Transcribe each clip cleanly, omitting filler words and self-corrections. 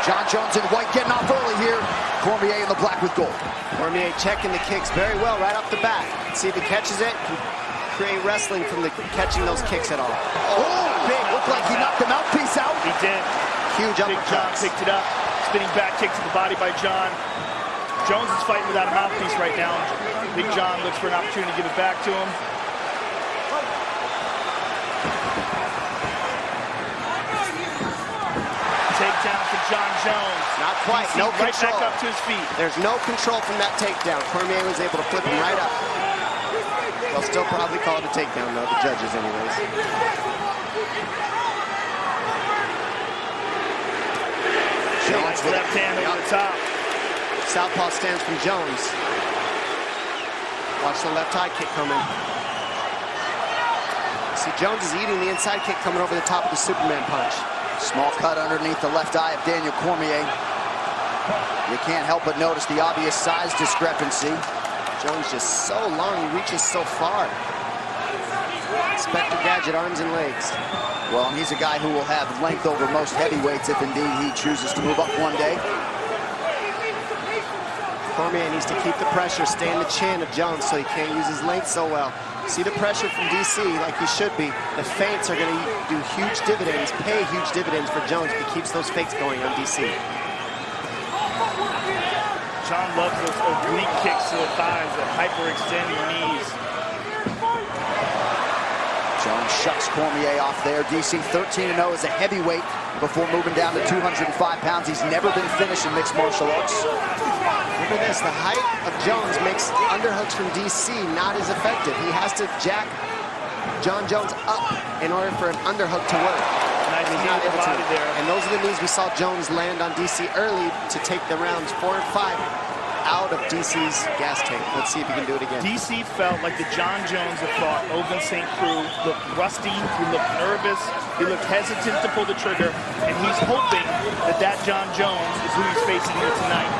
Jon Jones in white getting off early here. Cormier in the black with gold. Cormier checking the kicks very well right off the bat. See if he catches it. Can create wrestling from the catching those kicks at all. Oh, big. Looked like he knocked the mouthpiece out. He did. Huge Big Jon uppercuts. picked it up. Spinning back kick to the body by Jon. Jones is fighting without a mouthpiece right now. Big Jon looks for an opportunity to give it back to him. Takedown for Jon Jones. Not quite. No right control. back up to his feet. There's no control from that takedown. Cormier was able to flip him right up. They'll still probably call it a takedown, though, the judges anyways. Jones left hand over the top. Southpaw stance from Jones. Watch the left high kick coming. See, Jones is eating the inside kick coming over the top of the Superman punch. Small cut underneath the left eye of Daniel Cormier. You can't help but notice the obvious size discrepancy. Jones just so long, he reaches so far. Inspector Gadget, arms and legs. Well, he's a guy who will have length over most heavyweights if indeed he chooses to move up one day. Cormier needs to keep the pressure, stay in the chin of Jones so he can't use his length so well. See the pressure from DC like he should be. The feints are going to do huge dividends, pay huge dividends for Jones if he keeps those fakes going on DC. Jon loves those oblique kicks to the thighs that hyperextend your knees. Jones shucks Cormier off there. DC 13-0 as a heavyweight before moving down to 205 pounds. He's never been finished in mixed martial arts. Look at this, the height of Jones makes underhooks from DC not as effective. He has to jack Jon Jones up in order for an underhook to work. Nice He's not able to. there. And those are the knees we saw Jones land on DC early to take the rounds 4 and 5 out of DC's gas tank. Let's see if he can do it again. DC felt like the Jon Jones that fought Ovince St. Preux looked rusty, he looked nervous, he looked hesitant to pull the trigger, and he's hoping that that Jon Jones is who he's facing here tonight.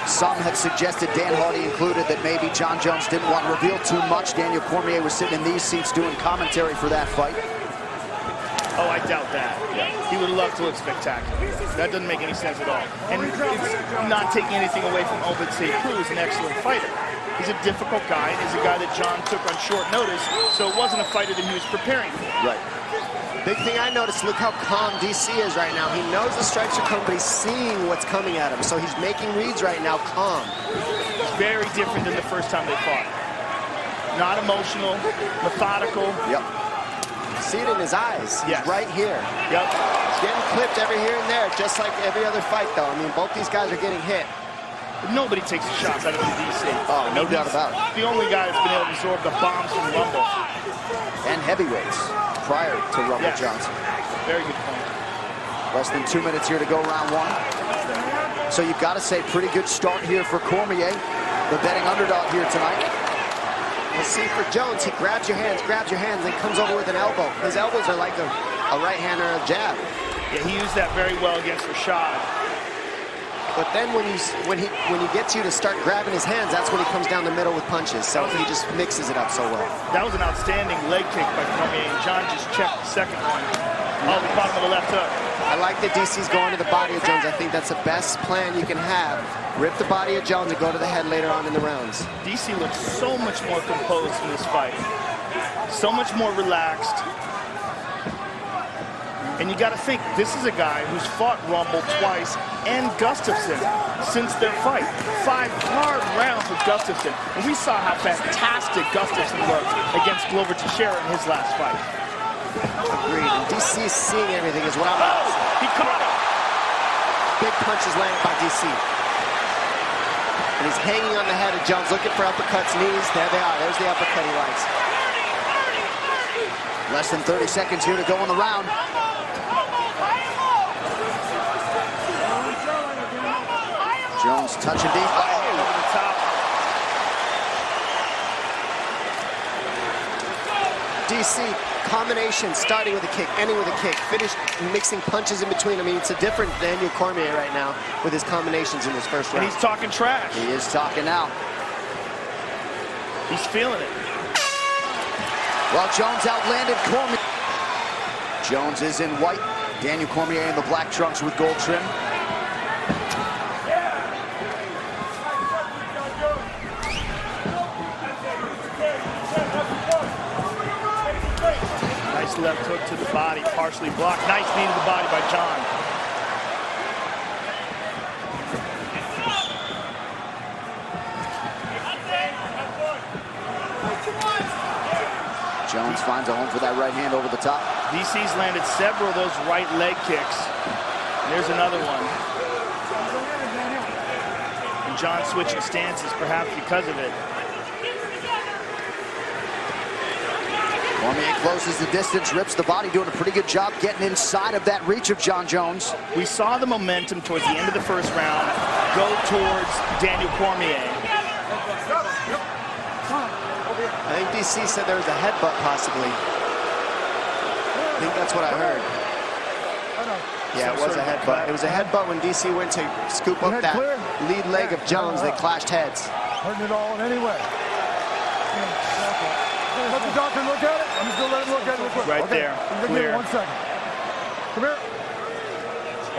Some have suggested, Dan Hardy included, that maybe Jon Jones didn't want to reveal too much. Daniel Cormier was sitting in these seats doing commentary for that fight. Oh, I doubt that. Yeah. He would love to look spectacular. That doesn't make any sense at all. And it's not taking anything away from Ovince St. Preux, who's an excellent fighter. He's a difficult guy, and he's a guy that Jon took on short notice, so it wasn't a fighter that he was preparing for. Right. Big thing I noticed, look how calm DC is right now. He knows the strikes are coming, but he's seeing what's coming at him. So he's making reads right now, calm. It's very different than the first time they fought. Not emotional, methodical. Yep. See it in his eyes. Yes. He's right here. Yep. He's getting clipped every here and there, just like every other fight, though. I mean, both these guys are getting hit. Nobody takes the shots out of the DC. Oh, no doubt about it. The only guy that's been able to absorb the bombs from Rumble. And heavyweights prior to Rumble Yes. Johnson. Very good point. Less than 2 minutes here to go round one. So you've got to say pretty good start here for Cormier, the betting underdog here tonight. We'll see for Jones, he grabs your hands, and comes over with an elbow. His elbows are like a right hand or a jab. Yeah, he used that very well against Rashad. But then when he gets you to start grabbing his hands, that's when he comes down the middle with punches. So he just mixes it up so well. That was an outstanding leg kick by Cormier, and Jon just checked the second one. Oh, the bottom of the left hook. I like that DC's going to the body of Jones. I think that's the best plan you can have. Rip the body of Jones and go to the head later on in the rounds. DC looks so much more composed in this fight. So much more relaxed. And you got to think, this is a guy who's fought Rumble twice and Gustafsson since their fight. 5 hard rounds with Gustafsson. And we saw how fantastic Gustafsson looked against Glover Teixeira in his last fight. Agreed. And DC is seeing everything is what I'm He caught him. Big punches landed by DC. And he's hanging on the head of Jones, looking for uppercuts, knees. There they are. There's the uppercut he likes. Less than 30 seconds here to go in the round. Jones touching deep. Over the top. DC, combination, starting with a kick, ending with a kick, finish mixing punches in between. I mean, it's a different Daniel Cormier right now with his combinations in this first round. And he's talking trash. He is talking now. He's feeling it. Well, Jones outlanded Cormier. Jones is in white Daniel Cormier in the black trunks with gold trim. Nice left hook to the body, partially blocked. Nice knee to the body by Jon. Jones finds a home for that right hand over the top. DC's landed several of those right leg kicks. And there's another one. And Jon switching stances, perhaps because of it. Cormier closes the distance, rips the body, doing a pretty good job getting inside of that reach of Jon Jones. We saw the momentum towards the end of the first round go towards Daniel Cormier. I think DC said there was a headbutt possibly. I think that's what I heard. Yeah, it was a headbutt. It was a headbutt when DC went to scoop up that lead leg of Jones. They clashed heads. Hurting it all in any way. Let the doctor look at it. I'm just going to let him look at it real quick. Right there, clear. 1 second. Come here.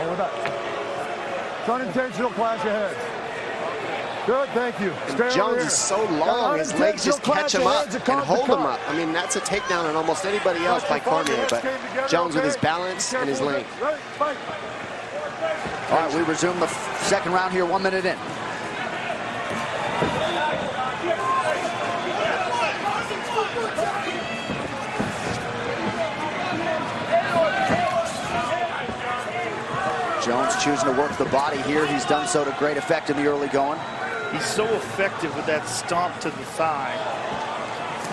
Over that. It's unintentional clash of heads. Good, thank you. Jones is so long, his legs just catch him up and hold him up. I mean, that's a takedown on almost anybody else by Cormier, but Jones with his balance and his length. All right, we resume the second round here, 1 minute in. Jones choosing to work the body here. He's done so to great effect in the early going. He's so effective with that stomp to the thigh.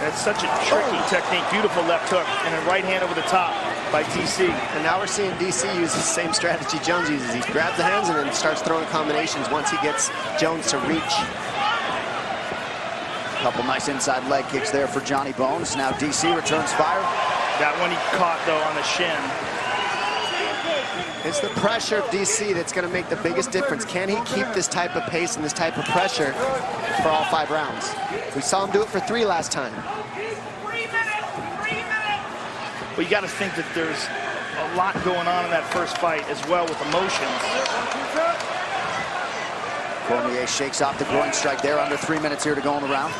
That's such a tricky technique. Beautiful left hook and a right hand over the top by DC. And now we're seeing DC use the same strategy Jones uses. He grabs the hands and then starts throwing combinations once he gets Jones to reach. A couple nice inside leg kicks there for Johnny Bones. Now DC returns fire. That one he caught, though, on the shin. It's the pressure of DC that's going to make the biggest difference. Can he keep this type of pace and this type of pressure for all 5 rounds? We saw him do it for 3 last time. But you got to think that there's a lot going on in that first fight as well with emotions. Cormier shakes off the groin strike there. Under 3 minutes here to go in the round.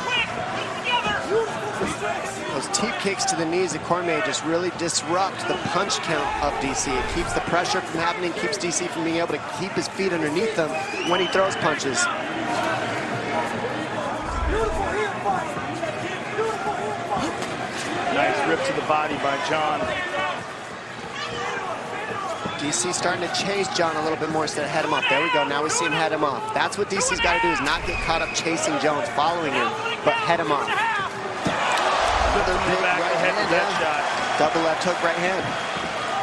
Those teep kicks to the knees of Cormier just really disrupt the punch count of DC. It keeps the pressure from happening, keeps DC from being able to keep his feet underneath them when he throws punches. Nice rip to the body by Jon. DC starting to chase Jon a little bit more instead of head him off. There we go. Now we see him head him off. That's what DC's got to do, is not get caught up chasing Jones, following him, but head him off. Another big right hand shot. Double left hook right hand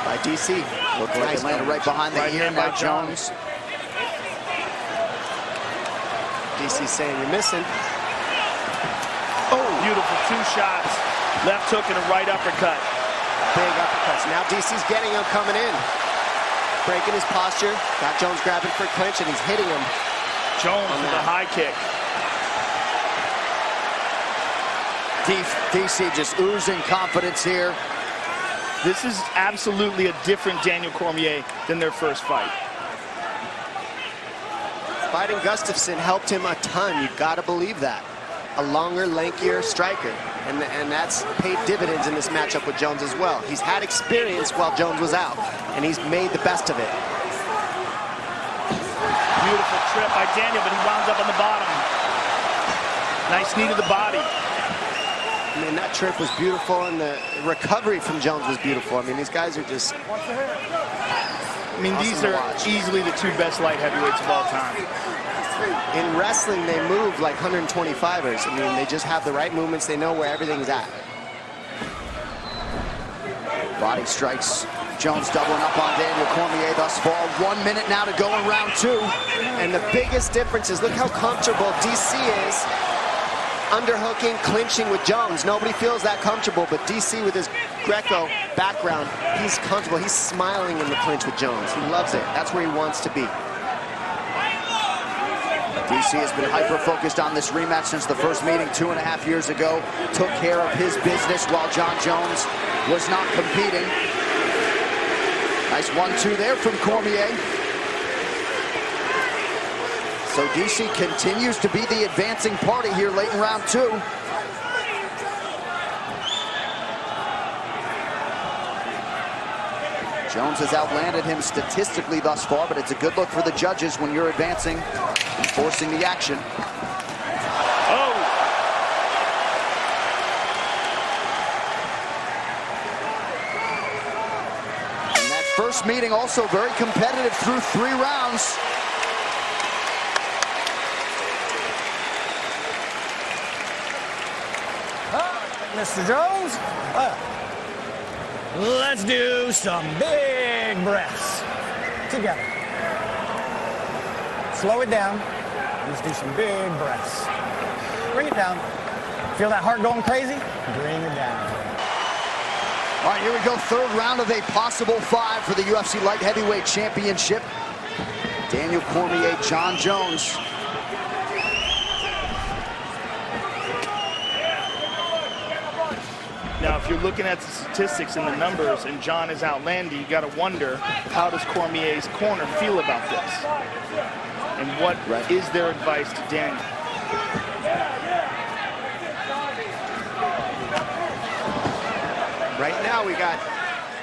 by DC. Looked like it landed right behind the ear. Now Jones. DC saying you're missing. Oh, beautiful 2 shots. Left hook and a right uppercut. Big uppercuts. Now DC's getting him coming in. Breaking his posture. Got Jones grabbing for a clinch and he's hitting him. Jones with a high kick. DC just oozing confidence here. This is absolutely a different Daniel Cormier than their first fight. Fighting Gustafsson helped him a ton. You've got to believe that. A longer, lankier striker. And that's paid dividends in this matchup with Jones as well. He's had experience while Jones was out, and he's made the best of it. Beautiful trip by Daniel, but he wound up on the bottom. Nice knee to the body. I mean, that trip was beautiful, and the recovery from Jones was beautiful. I mean, these guys are just I mean, these are easily the 2 best light heavyweights of all time. In wrestling, they move like 125ers. I mean, they just have the right movements. They know where everything's at. Body strikes. Jones doubling up on Daniel Cormier thus far. 1 minute now to go in round 2. And the biggest difference is look how comfortable DC is underhooking, clinching with Jones. Nobody feels that comfortable, but DC with his Greco background, he's comfortable. He's smiling in the clinch with Jones. He loves it. That's where he wants to be. DC has been hyper-focused on this rematch since the first meeting 2.5 years ago. Took care of his business while Jon Jones was not competing. Nice 1-2 there from Cormier. So DC continues to be the advancing party here late in round 2. Jones has outlanded him statistically thus far, but it's a good look for the judges when you're advancing and forcing the action. Oh! And that first meeting also very competitive through 3 rounds. Mr. Jones, let's do some big breaths together. Slow it down. Let's do some big breaths. Bring it down. Feel that heart going crazy? Bring it down. All right, here we go. 3rd round of a possible 5 for the UFC Light Heavyweight Championship. Daniel Cormier, Jon Jones. Now, if you're looking at the statistics and the numbers, and Jon is outlanding, you got to wonder, how does Cormier's corner feel about this? And what is their advice to Daniel? Right now, we got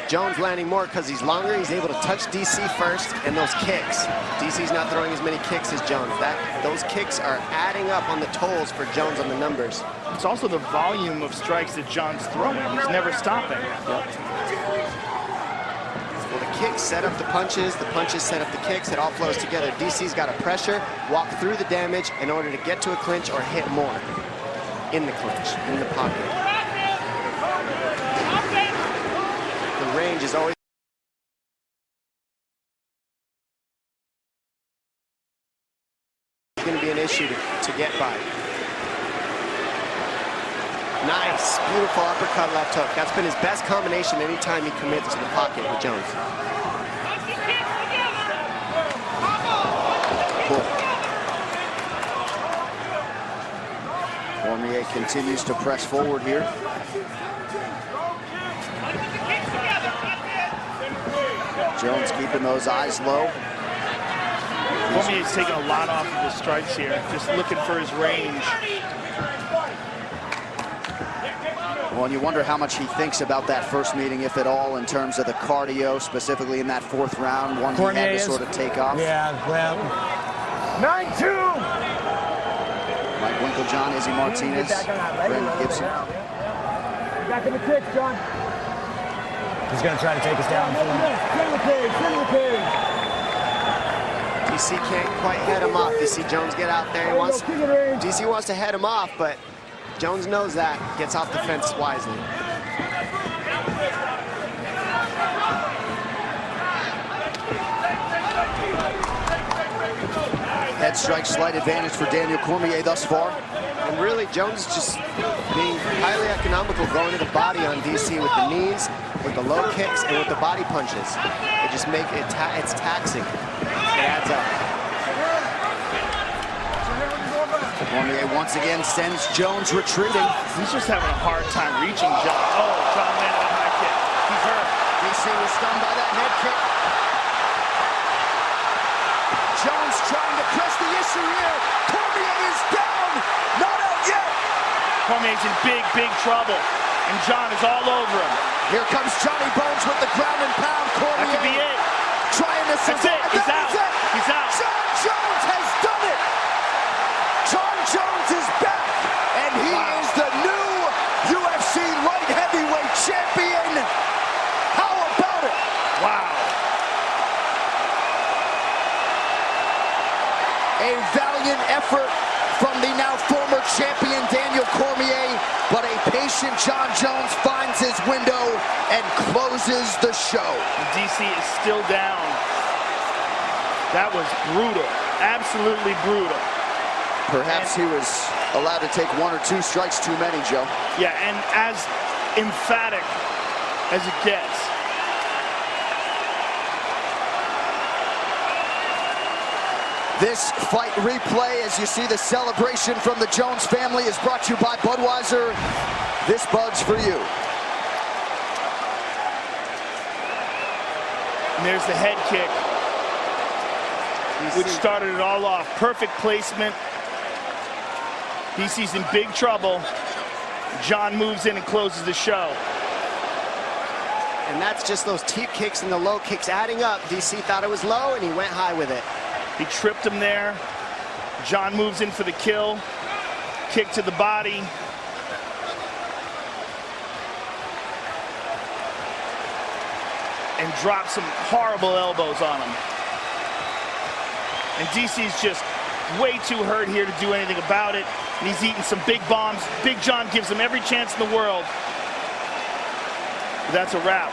Jones landing more because he's longer. He's able to touch DC first, and those kicks. DC's not throwing as many kicks as Jones. Those kicks are adding up on the tolls for Jones on the numbers. It's also the volume of strikes that Jon's throwing. He's never stopping. Well, the kicks set up the punches set up the kicks. It all flows together. DC's got to pressure, walk through the damage in order to get to a clinch or hit more in the clinch, in the pocket. The range is always going to be an issue to get by. Nice, beautiful uppercut left hook. That's been his best combination anytime he commits to the pocket with Jones. Cool. Cormier continues to press forward here. Jones keeping those eyes low. Cormier's taking a lot off of his strikes here, just looking for his range. Well, and you wonder how much he thinks about that first meeting, if at all, in terms of the cardio, specifically in that 4th round, one he had to sort of take off. Yeah, well, 9-2. Mike Winklejohn, Izzy Martinez, Brandon Gibson. Back in the kick, Jon. he's going to try to take us down. Sit in the cage. DC can't quite head him off. You see Jones get out there. DC wants to head him off, but Jones knows that. Gets off the fence wisely. Head strike, slight advantage for Daniel Cormier thus far. And really, Jones just being highly economical, going to the body on DC with the knees, with the low kicks, and with the body punches. It just make it, it's taxing. It adds up. Cormier once again sends Jones retreating. He's just having a hard time reaching Jon. Oh, Jon landed a high kick. He's hurt. DC was stunned by that head kick. Jones trying to press the issue here. Cormier is down. Not out yet. Cormier's in big, big trouble. And Jon is all over him. Here comes Johnny Bones with the ground and pound. Cormier. That could be it. Trying to survive. That's it. He's out. He's out. Jon Jones has done it. Jon Jones is back. And he is the new UFC light heavyweight champion. How about it? Wow. A valiant effort from the now former champion Daniel Cormier, but a patient Jon Jones finds his window and closes the show. And DC is still down. That was brutal, absolutely brutal. Perhaps he was allowed to take 1 or 2 strikes too many, Joe. Yeah, and as emphatic as it gets. This fight replay, as you see the celebration from the Jones family, is brought to you by Budweiser. This Bud's for you. And there's the head kick, which started it all off. Perfect placement. DC's in big trouble. Jon moves in and closes the show. And that's just those teep kicks and the low kicks adding up. DC thought it was low, and he went high with it. He tripped him there. Jon moves in for the kill. Kick to the body. And drops some horrible elbows on him. And DC's just way too hurt here to do anything about it. And he's eating some big bombs. Big Jon gives him every chance in the world. That's a wrap.